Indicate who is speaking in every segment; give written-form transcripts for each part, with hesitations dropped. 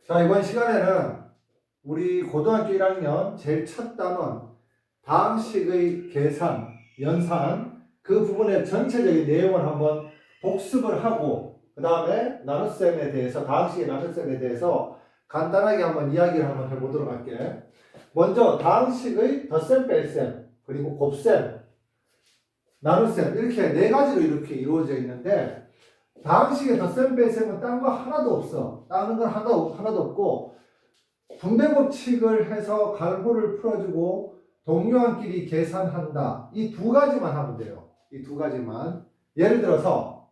Speaker 1: 자, 이번 시간에는 우리 고등학교 1학년 제일 첫 단원 다항식의 계산, 연산 그 부분의 전체적인 내용을 한번 복습을 하고 그 다음에 나눗셈에 대해서 다항식의 나눗셈에 대해서 간단하게 한번 이야기를 한번 해보도록 할게. 먼저 다항식의 덧셈, 뺄셈, 그리고 곱셈, 나눗셈 이렇게 네 가지로 이렇게 이루어져 있는데 다항식의 덧셈, 뺄셈은 딴 거 하나도 없어. 다른 건 하나도 없고 분배 법칙을 해서 갈고를 풀어주고 동료한끼리 계산한다. 이 두 가지만 하면 돼요. 이 두 가지만. 예를 들어서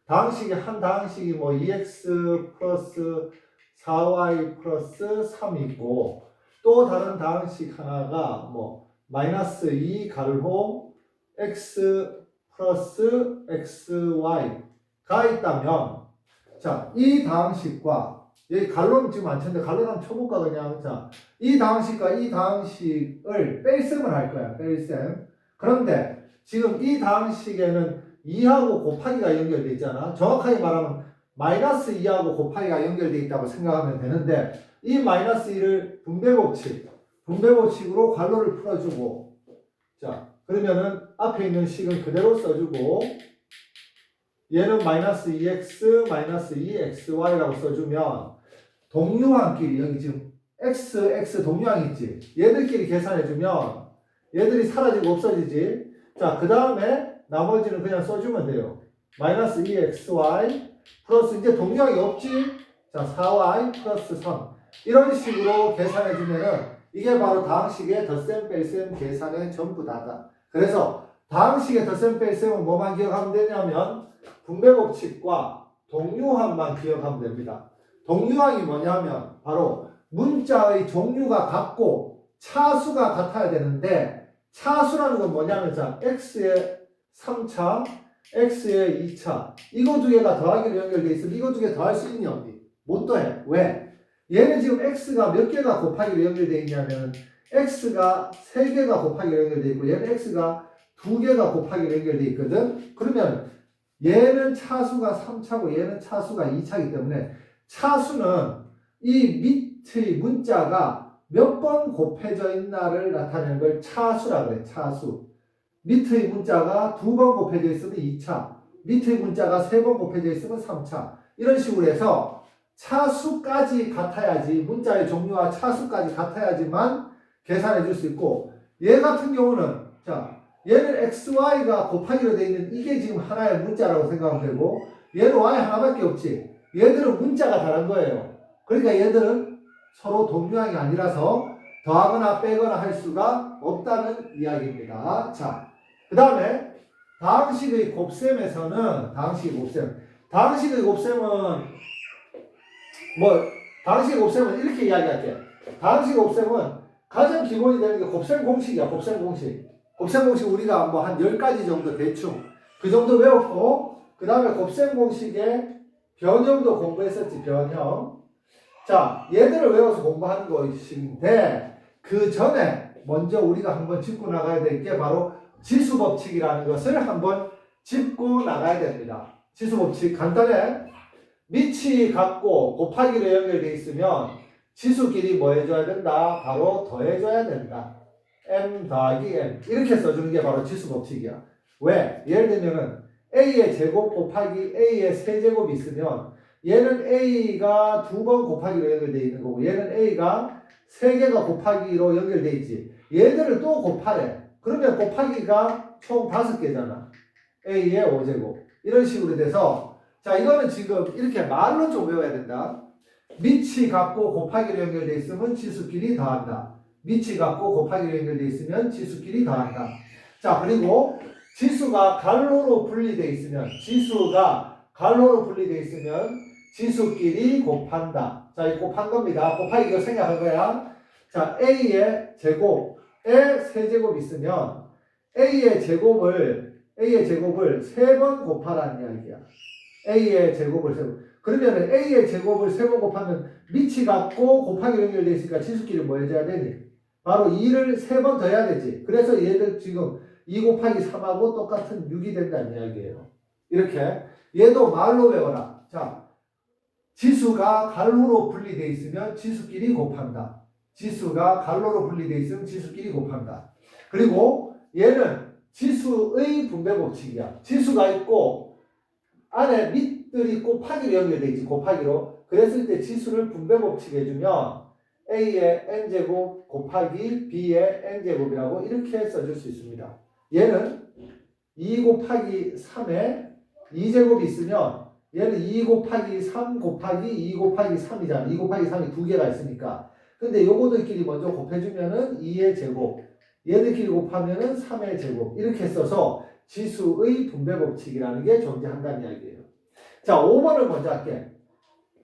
Speaker 1: 다항식이 한 다항식이 뭐 2x 플러스 4y 플러스 3이 있고 또 다른 다항식 하나가 뭐 마이너스 2 가르호 x 플러스 xy가 있다면 자, 이 다항식과 여기 갈로는 지금 안 쳤는데 갈로 한번 쳐볼까 그냥. 자, 이 다항식과 이 다항식을 뺄셈을 할 거야. 뺄셈. 그런데 지금 이 다항식에는 2하고 곱하기가 연결되어 있잖아. 정확하게 말하면 마이너스 2하고 곱하기가 연결되어 있다고 생각하면 되는데 이 마이너스 2를 분배법칙으로 갈로를 풀어주고 자 그러면은 앞에 있는 식은 그대로 써주고 얘는 마이너스 2x 마이너스 2xy라고 써주면 동류항끼리 여기 지금 x 동류항 있지 얘들끼리 계산해주면 얘들이 사라지고 없어지지. 자 그 다음에 나머지는 그냥 써주면 돼요. 마이너스 2xy 플러스 이제 동류항이 없지. 자 4y 플러스 3 이런 식으로 계산해주면은 이게 바로 다항식의 덧셈 뺄셈 계산의 전부 다다. 그래서 다항식의 덧셈 뺄셈은 뭐만 기억하면 되냐면 분배법칙과 동류항만 기억하면 됩니다. 동류항이 뭐냐면 바로 문자의 종류가 같고 차수가 같아야 되는데 차수라는 건 뭐냐면 자 x의 3차, x의 2차 이거 두 개가 더하기로 연결되어 있으면 이거 두 개 더할 수 있니 없니? 못 더해. 왜? 얘는 지금 x가 몇 개가 곱하기로 연결되어 있냐면 x가 3개가 곱하기로 연결되어 있고 얘는 x가 2개가 곱하기로 연결되어 있거든. 그러면 얘는 차수가 3차고 얘는 차수가 2차이기 때문에 차수는 이 밑의 문자가 몇 번 곱해져 있나를 나타내는 걸 차수라 그래. 차수. 밑의 문자가 2번 곱해져 있으면 2차, 밑의 문자가 3번 곱해져 있으면 3차 이런 식으로 해서 차수까지 같아야지 문자의 종류와 차수까지 같아야지만 계산해 줄 수 있고 얘 같은 경우는 자 얘는 xy가 곱하기로 되어 있는 이게 지금 하나의 문자라고 생각하면 되고 얘는 y 하나밖에 없지. 얘들은 문자가 다른 거예요. 그러니까 얘들은 서로 동류항이 아니라서 더하거나 빼거나 할 수가 없다는 이야기입니다. 자, 그 다음에 다항식의 곱셈에서는 다항식의 곱셈은 이렇게 이야기할게. 다항식의 곱셈은 가장 기본이 되는 게 곱셈 공식이야. 곱셈 공식 우리가 뭐 한 10가지 정도 대충 그 정도 외웠고 그 다음에 곱셈 공식의 변형도 공부했었지. 변형. 자 얘들을 외워서 공부하는 것인데 그 전에 먼저 우리가 한번 짚고 나가야 될 게 바로 지수법칙이라는 것을 한번 짚고 나가야 됩니다. 지수법칙 간단해. 밑이 같고 곱하기로 연결되어 있으면 지수끼리 뭐 해줘야 된다? 바로 더해줘야 된다. m 더하기 n 이렇게 써주는 게 바로 지수법칙이야. 왜? 예를 들면은 a의 제곱 곱하기 a의 세제곱이 있으면 얘는 a가 2번 곱하기로 연결되어 있는 거고 얘는 a가 3개가 곱하기로 연결되어 있지. 얘들을 또 곱하래. 그러면 곱하기가 총 5개잖아. a의 5제곱 이런 식으로 돼서 자 이거는 지금 이렇게 말로 좀 외워야 된다. 밑이 같고 곱하기로 연결되어 있으면 지수끼리 더한다. 밑이 같고 곱하기로 연결되어 있으면 지수끼리 더한다. 자 그리고 지수가 갈로로 분리되어 있으면 지수끼리 곱한다. 자 이 곱한 겁니다. 곱하기 이거 생각한 거야. 자 a의 제곱에 세제곱이 있으면 a의 제곱을 3번 곱하라는 이야기야. a의 제곱을 3번. 그러면 a의 제곱을 3번 곱하면 밑이 같고 곱하기로 연결되어 있으니까 지수끼리 뭐 해줘야 되니? 바로 2를 3번 더 해야 되지. 그래서 얘들 지금 2 곱하기 3하고 똑같은 6이 된다는 이야기예요. 이렇게 얘도 말로 외워라. 자 지수가 갈로로 분리되어 있으면 지수끼리 곱한다. 지수가 갈로로 분리되어 있으면 지수끼리 곱한다. 그리고 얘는 지수의 분배 법칙이야. 지수가 있고 안에 밑들이 곱하기로 연결되어 있지. 곱하기로. 그랬을 때 지수를 분배 법칙 해주면 A의 N제곱 곱하기 B의 N제곱이라고 이렇게 써줄 수 있습니다. 얘는 2 곱하기 3에 2제곱이 있으면 얘는 2 곱하기 3 곱하기 2 곱하기 3이잖아. 2 곱하기 3이 두 개가 있으니까. 근데 요거들끼리 먼저 곱해주면은 2의 제곱. 얘들끼리 곱하면은 3의 제곱. 이렇게 써서 지수의 분배 법칙이라는 게 존재한다는 이야기예요. 자, 5번을 먼저 할게.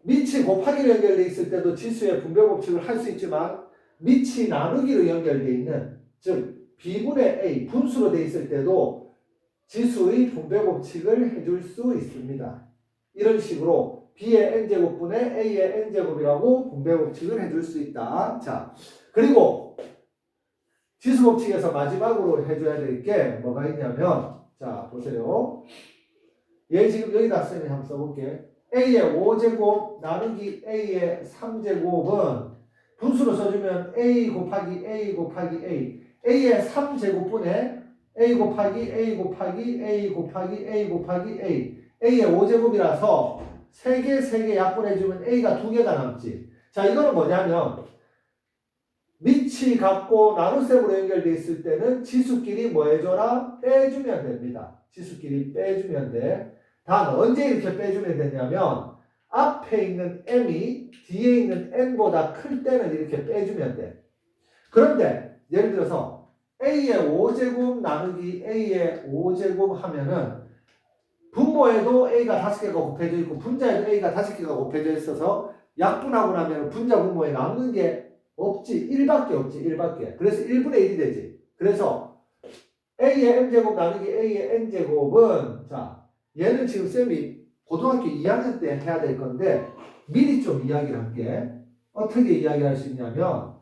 Speaker 1: 밑이 곱하기로 연결되어 있을 때도 지수의 분배 법칙을 할 수 있지만 밑이 나누기로 연결되어 있는, 즉 B분의 A, 분수로 되어 있을 때도 지수의 분배 법칙을 해줄 수 있습니다. 이런 식으로 B의 N제곱분의 A의 N제곱이라고 분배 법칙을 해줄 수 있다. 자, 그리고 지수 법칙에서 마지막으로 해줘야 될 게 뭐가 있냐면, 자, 보세요. 얘 지금 여기다 쌤이 한번 써볼게. A의 5제곱 나누기 A의 3제곱은 분수로 써주면 A 곱하기 A 곱하기 A. A의 3제곱분의 A 곱하기 A 곱하기 A 곱하기 A 곱하기 A. A의 5제곱이라서 3개 약분해주면 A가 2개가 남지. 자, 이거는 뭐냐면 밑이 같고 나눗셈으로 연결되어 있을 때는 지수끼리 뭐 해줘라? 빼주면 됩니다. 지수끼리 빼주면 돼. 단 언제 이렇게 빼주면 되냐면 앞에 있는 m이 뒤에 있는 n보다 클 때는 이렇게 빼주면 돼. 그런데 예를 들어서 a의 5제곱 나누기 a의 5제곱 하면은 분모에도 a가 5개가 곱해져 있고 분자에도 a가 5개가 곱해져 있어서 약분하고 나면 분자 분모에 남는 게 없지. 1밖에 없지. 1밖에. 그래서 1분의 1이 되지. 그래서 a의 m제곱 나누기 a의 n제곱은, 자, 얘는 지금 쌤이 고등학교 2학년 때 해야 될 건데 미리 좀 이야기를 할게. 어떻게 이야기할 수 있냐면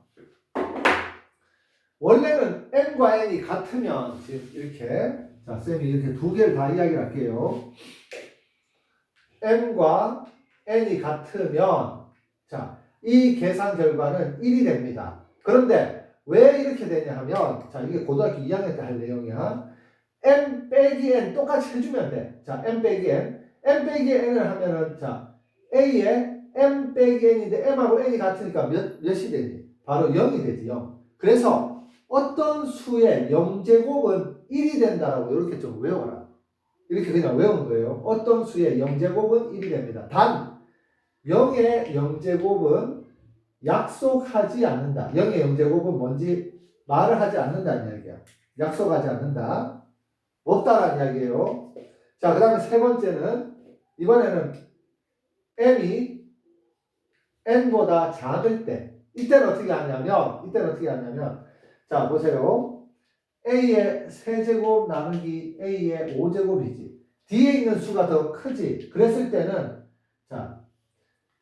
Speaker 1: 원래는 n과 n이 같으면 지금 이렇게, 자, 쌤이 이렇게 두 개를 다 이야기를 할게요. n과 n이 같으면, 자, 이 계산 결과는 1이 됩니다. 그런데 왜 이렇게 되냐 하면, 자, 이게 고등학교 2학년 때 할 내용이야. m 빼기 n 똑같이 해주면 돼. 자, m 빼기 n. m 빼기 n을 하면은, 자, a에 m 빼기 n인데 m하고 n이 같으니까 몇이 되지? 바로 0이 되지, 0. 그래서 어떤 수의 0제곱은 1이 된다라고 이렇게 좀 외워라. 이렇게 그냥 외우는 거예요. 어떤 수의 0제곱은 1이 됩니다. 단 0의 0제곱은 약속하지 않는다. 0의 0제곱은 뭔지 말을 하지 않는다는 이야기야. 약속하지 않는다. 없다라는 이야기예요. 자, 그 다음에 세 번째는, 이번에는 m이 n보다 작을 때, 이때는 어떻게 하냐면, 자, 보세요. a의 세제곱 나누기 a의 5제곱이지. 뒤에 있는 수가 더 크지. 그랬을 때는, 자,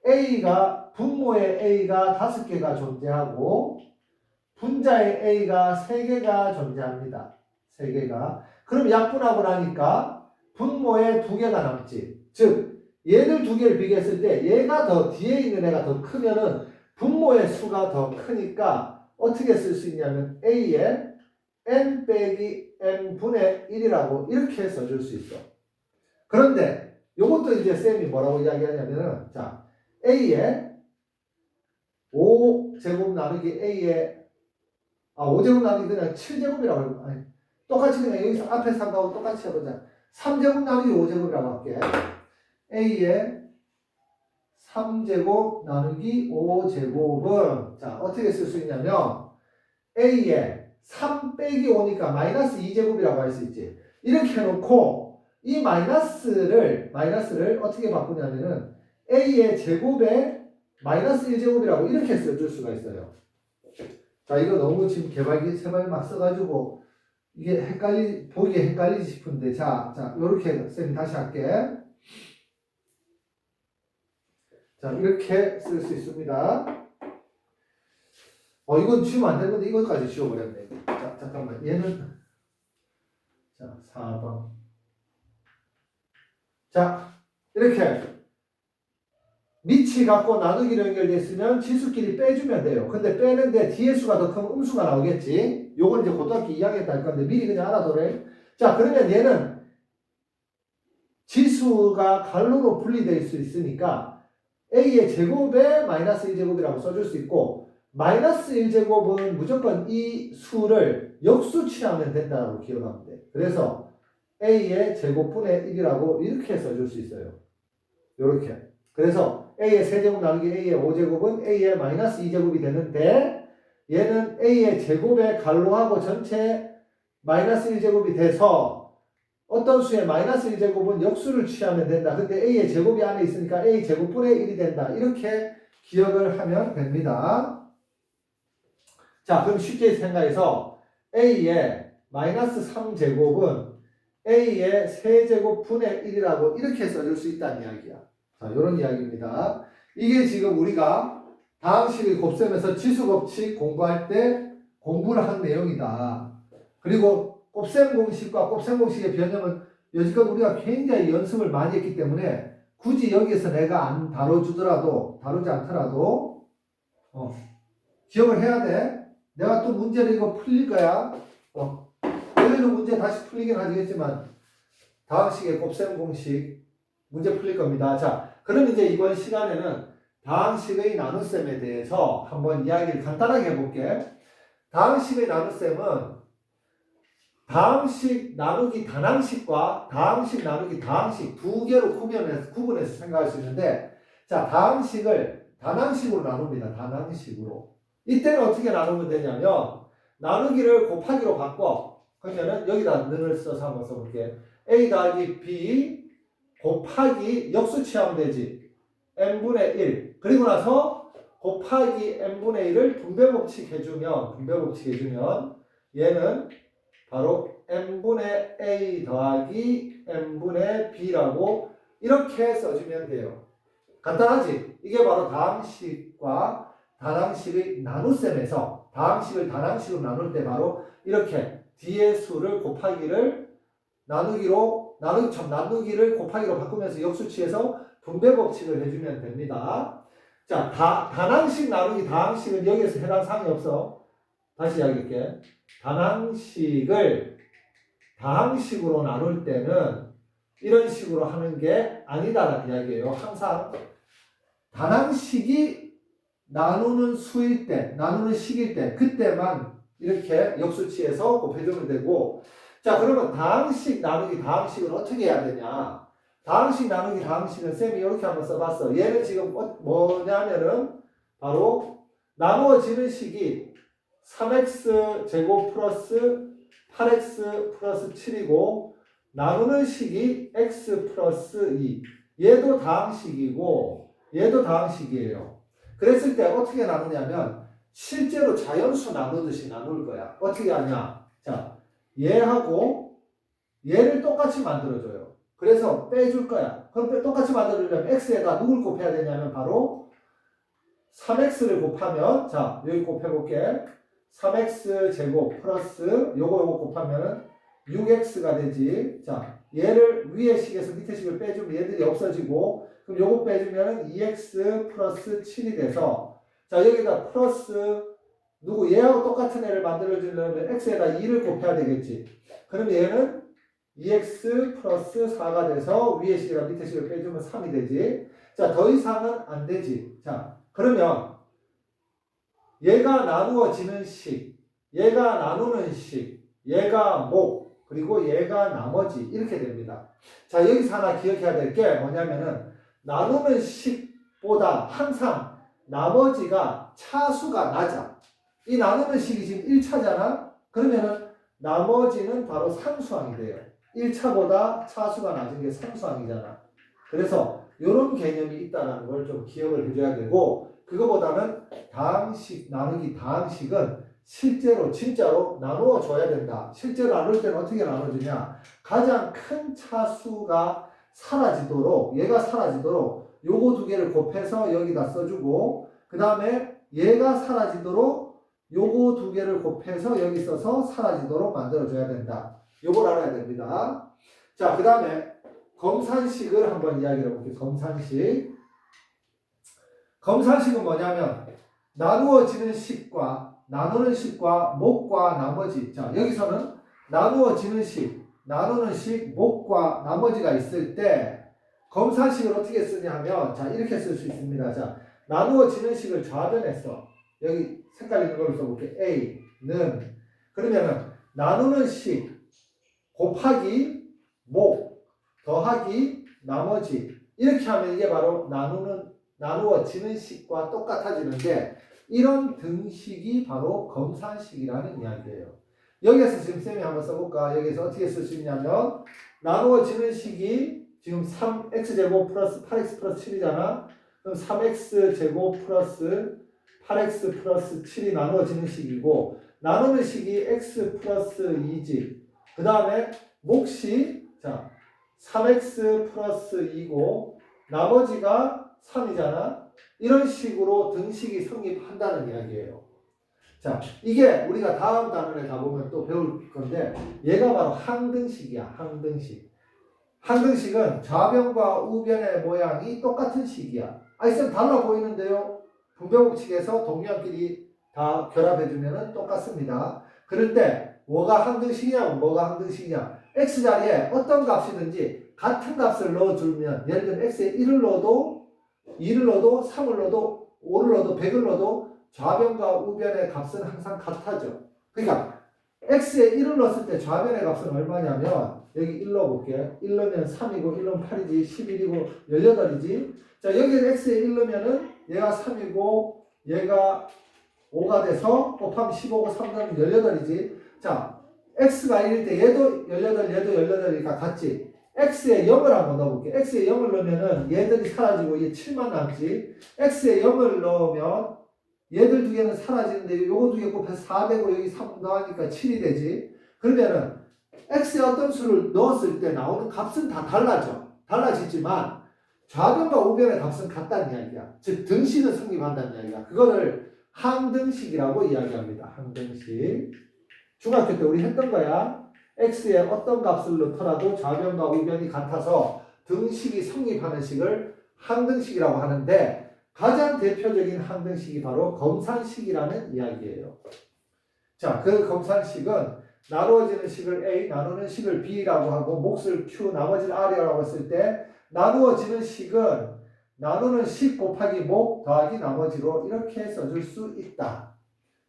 Speaker 1: a가, 분모의 a가 5개가 존재하고, 분자의 a가 3개가 존재합니다. 3개가. 그럼 약분하고 나니까 분모에 2개가 남지. 즉, 얘들 2개를 비교했을 때 얘가 더, 뒤에 있는 애가 더 크면은 분모의 수가 더 크니까 어떻게 쓸 수 있냐면 a의 n 빼기 n분의 1이라고 이렇게 써줄 수 있어. 그런데 이것도 이제 쌤이 뭐라고 이야기하냐면은, 자, a의 5제곱 나누기 a의 5제곱 나누기 그냥 7제곱이라고 해요. 아니, 똑같이 그냥 여기서 앞에 3하고 똑같이 해보자. 3제곱 나누기 5제곱이라고 할게. a의 3제곱 나누기 5제곱은, 자, 어떻게 쓸 수 있냐면 a의 3 빼기 5니까 마이너스 2제곱이라고 할 수 있지. 이렇게 해놓고 이 마이너스를 어떻게 바꾸냐면은 a의 제곱에 마이너스 1제곱이라고 이렇게 써줄 수가 있어요. 자, 이거 너무 지금 개발기 세발 막 써가지고 이게 보기에 헷갈리지 싶은데, 자, 요렇게 쌤이 다시 할게. 자, 이렇게 쓸 수 있습니다. 이건 지우면 안 되는데 이것까지 지워버렸네. 자, 잠깐만. 얘는, 자, 4번. 자, 이렇게 밑이 갖고 나누기로 연결되어 있으면 지수끼리 빼주면 돼요. 근데 빼는데 뒤에 수가 더 크면 음수가 나오겠지. 요건 이제 고등학교 2학년 때 할 건데 미리 그냥 알아둬래. 자, 그러면 얘는 지수가 갈로로 분리될 수 있으니까 a의 제곱에 마이너스 1제곱이라고 써줄 수 있고, 마이너스 1제곱은 무조건 이 수를 역수 취하면 된다고 기억하면 돼. 그래서 a의 제곱분의 1이라고 이렇게 써줄 수 있어요. 요렇게. 그래서 a의 세제곱 나누기 a의 5제곱은 a의 마이너스 2제곱이 되는데, 얘는 a의 제곱에 갈로하고 전체 마이너스 1제곱이 돼서 어떤 수의 마이너스 1제곱은 역수를 취하면 된다. 근데 a의 제곱이 안에 있으니까 a 제곱분의 1이 된다. 이렇게 기억을 하면 됩니다. 자, 그럼 쉽게 생각해서 a의 마이너스 3제곱은 a의 세제곱분의 1이라고 이렇게 써줄 수 있다는 이야기야. 자, 이런 이야기입니다. 이게 지금 우리가 다항식의 곱셈에서 지수법칙 공부할 때 공부를 한 내용이다. 그리고 곱셈 공식과 곱셈 공식의 변형은 여지껏 우리가 굉장히 연습을 많이 했기 때문에 굳이 여기에서 내가 안 다루지 않더라도 기억을 해야 돼. 내가 또 문제를 이거 풀릴 거야. 원래는 문제 다시 풀리긴 하겠지만 다항식의 곱셈 공식 문제 풀릴 겁니다. 자, 그럼 이제 이번 시간에는 다항식의 나눗셈에 대해서 한번 이야기를 간단하게 해볼게. 다항식의 나눗셈은 다항식 나누기 단항식과 다항식 나누기 다항식 두 개로 구분해서 생각할 수 있는데, 자, 다항식을 단항식으로 나눕니다. 단항식으로. 이때는 어떻게 나누면 되냐면 나누기를 곱하기로 바꿔. 그러면은 여기다 는을 써서 한번 써볼게. a 더하기 b 곱하기 역수 취하면 되지. n분의 1. 그리고 나서 곱하기 n분의 1을 분배법칙 해주면 얘는 바로 n분의 a 더하기 n분의 b라고 이렇게 써주면 돼요. 간단하지? 이게 바로 다항식과 단항식의 나눗셈에서 다항식을 단항식으로 나눌 때 바로 이렇게 뒤의 수를 나누기를 곱하기로 바꾸면서 역수취해서 분배법칙을 해주면 됩니다. 자, 단항식 나누기 다항식은 여기에서 해당 사항이 없어. 다시 이야기할게. 단항식을 다항식으로 나눌 때는 이런 식으로 하는 게 아니다라는 이야기예요. 항상 단항식이 나누는 수일 때, 나누는 식일 때, 그때만 이렇게 역수치해서 곱해주면 되고, 자, 그러면 다항식 나누기 다항식은 어떻게 해야 되냐? 다항식 나누기 다항식은 쌤이 이렇게 한번 써봤어. 얘는 지금 뭐냐면은 바로 나누어지는 식이 3x 제곱 플러스 8x 플러스 7이고 나누는 식이 x 플러스 2. 얘도 다항식이고 얘도 다항식이에요. 그랬을 때 어떻게 나누냐면 실제로 자연수 나누듯이 나눌 거야. 어떻게 하냐? 자, 얘하고 얘를 똑같이 만들어줘요. 그래서 빼줄 거야. 그럼 똑같이 만들어주려면 x에다 누굴 곱해야 되냐면 바로 3x를 곱하면, 자, 여기 곱해볼게. 3x 제곱 플러스 요거 곱하면은 6x가 되지. 자, 얘를 위의 식에서 밑에 식을 빼주면 얘들이 없어지고, 그럼 요거 빼주면 2x 플러스 7이 돼서, 자, 여기다 플러스 얘하고 똑같은 애를 만들어주려면 x에다 2를 곱해야 되겠지. 그럼 얘는 2x 플러스 4가 돼서 위의 식이랑 밑에 식을 빼주면 3이 되지. 자, 더 이상은 안 되지. 자, 그러면 얘가 나누어지는 식, 얘가 나누는 식, 얘가 목, 그리고 얘가 나머지 이렇게 됩니다. 자, 여기서 하나 기억해야 될 게 뭐냐면은 나누는 식보다 항상 나머지가 차수가 낮아. 이 나누는 식이 지금 1차잖아? 그러면은 나머지는 바로 상수항이 돼요. 1차보다 차수가 낮은 게 상수항이잖아. 그래서 이런 개념이 있다는 걸 좀 기억을 해줘야 되고, 그거보다는 다항식, 나누기 다항식은 실제로 진짜로 나누어 줘야 된다. 실제로 나눌 때는 어떻게 나눠주냐? 가장 큰 차수가 사라지도록, 얘가 사라지도록 요거 두 개를 곱해서 여기다 써주고, 그 다음에 얘가 사라지도록 요거 두 개를 곱해서 여기 써서 사라지도록 만들어줘야 된다. 요걸 알아야 됩니다. 자, 그 다음에 검산식을 한번 이야기를 해볼게요. 검산식. 검산식은 뭐냐면 나누어지는 식과 나누는 식과 목과 나머지. 자, 여기서는 나누어지는 식, 나누는 식, 목과 나머지가 있을 때 검산식을 어떻게 쓰냐면 자, 이렇게 쓸 수 있습니다. 자, 나누어지는 식을 좌변에 써. 여기 색깔 있는 걸로 써볼게. A는 그러면은 나누는 식 곱하기 목 더하기 나머지 이렇게 하면 이게 바로 나누어지는 식과 똑같아지는데 이런 등식이 바로 검산식이라는 이야기예요. 여기에서 지금 쌤이 한번 써볼까? 여기서 어떻게 쓸 수 있냐면 나누어지는 식이 지금 3x제곱 플러스 8x 플러스 7이잖아. 그럼 3x제곱 플러스 8x 플러스 7이 나누어지는 식이고 나누는 식이 x 플러스 2지. 그 다음에 몫이 자 3x 플러스 2고 나머지가 3이잖아. 이런 식으로 등식이 성립한다는 이야기예요. 자, 이게 우리가 다음 단원에 가보면 또 배울 건데 얘가 바로 항등식이야. 항등식. 항등식은 좌변과 우변의 모양이 똑같은 식이야. 아이 쌤 달라 보이는데요. 분배법칙에서 동류항끼리 다 결합해주면 똑같습니다. 그럴 때 뭐가 항등식이냐 뭐가 항등식이냐 x자리에 어떤 값이든지 같은 값을 넣어주면 예를 들면 x에 1을 넣어도 2를 넣어도 3을 넣어도 5를 넣어도 100을 넣어도 좌변과 우변의 값은 항상 같아져. 그러니까 x에 1을 넣었을 때 좌변의 값은 얼마냐면 여기 1 넣어볼게. 1 넣으면 3이고 1 넣으면 8이지 11이고 18이지. 자 여기에 x에 1 넣으면은 얘가 3이고 얘가 5가 돼서 곱하면 15고 3 넣으면 18이지. 자 x가 1일 때 얘도 18 얘도 18이니까 같지. x에 0을 한번 넣어볼게. x에 0을 넣으면은 얘들이 사라지고 얘 7만 남지. x에 0을 넣으면 얘들 두 개는 사라지는데 요거 두 개 곱해서 4되고 여기 3 더하니까 7이 되지. 그러면은 x에 어떤 수를 넣었을 때 나오는 값은 다 달라지지만 좌변과 우변의 값은 같다는 이야기야. 즉 등식은 성립한다는 이야기야. 그거를 항등식이라고 이야기합니다. 항등식. 중학교 때 우리 했던 거야. x에 어떤 값을 넣더라도 좌변과 우변이 같아서 등식이 성립하는 식을 항등식이라고 하는데 가장 대표적인 항등식이 바로 검산식이라는 이야기예요. 자, 그 검산식은 나누어지는 식을 A, 나누는 식을 B라고 하고 몫을 Q, 나머지를 R이라고 했을 때 나누어지는 식은 나누는 식 곱하기 목 더하기 나머지로 이렇게 써줄 수 있다.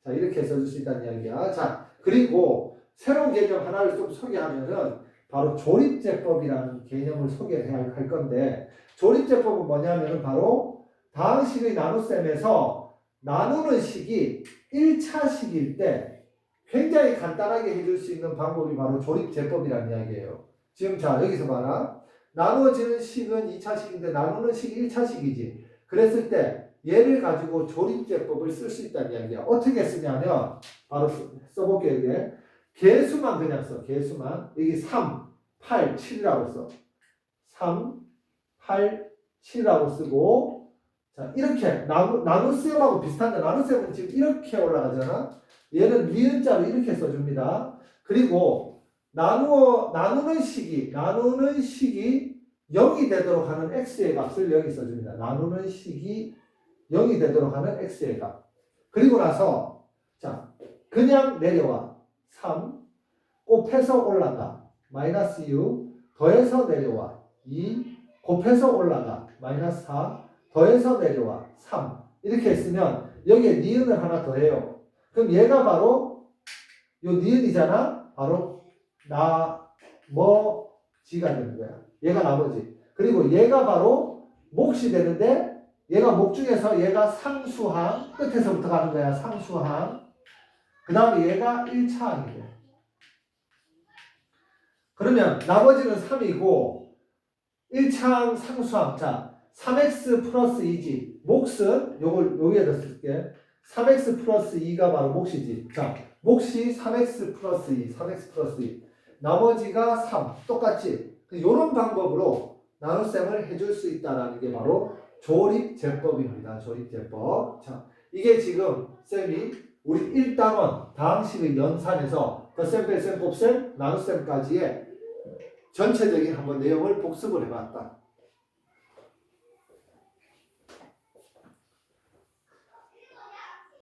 Speaker 1: 자, 이렇게 써줄 수 있다는 이야기야. 자, 그리고 새로운 개념 하나를 좀 소개하면은 바로 조립제법이라는 개념을 소개해야 할 건데 조립제법은 뭐냐면은 바로 다항식의 나눗셈에서 나누는 식이 1차식일 때 굉장히 간단하게 해줄 수 있는 방법이 바로 조립제법이라는 이야기예요. 지금 자 여기서 봐라. 나누어지는 식은 2차식인데 나누는 식이 1차식이지. 그랬을 때 얘를 가지고 조립제법을 쓸 수 있다는 이야기야. 어떻게 쓰냐면 바로 써볼게요. 이게 개수만 그냥 써. 개수만. 여기 3, 8, 7이라고 써. 3, 8, 7이라고 쓰고 자 이렇게 나눗셈하고 비슷한데 나눗셈은 지금 이렇게 올라가잖아. 얘는 니은자로 이렇게 써줍니다. 그리고 나누는 식이 0이 되도록 하는 x의 값을 여기 써줍니다. 나누는 식이 0이 되도록 하는 x의 값. 그리고 나서 자 그냥 내려와. 3 곱해서 올라가. 마이너스 6 더해서 내려와. 2 곱해서 올라가. 마이너스 4 더해서 내려와. 3 이렇게 했으면 여기에 니은을 하나 더해요. 그럼 얘가 바로 요 니은이잖아. 바로 나머지가 되는 거야. 얘가 나머지. 그리고 얘가 바로 몫이 되는데 얘가 목 중에서 얘가 상수항 끝에서부터 가는 거야. 상수항. 그 다음에 얘가 1차항이 돼. 그러면 나머지는 3이고 1차항 상수항. 자 3x 플러스 2지. 몫은 요걸 여기에다 쓸게. 3x 플러스 2가 바로 몫이지. 자 몫이 3x 플러스 2. 3x 플러스 2. 나머지가 3. 똑같지? 이런 방법으로 나눗셈을 해줄 수 있다는 게 바로 조립제법입니다. 조립제법. 자, 이게 지금 쌤이 우리 1단원 다항식의 연산에서 덧셈, 뺄셈, 곱셈, 나눗셈까지의 전체적인 한번 내용을 복습을 해봤다.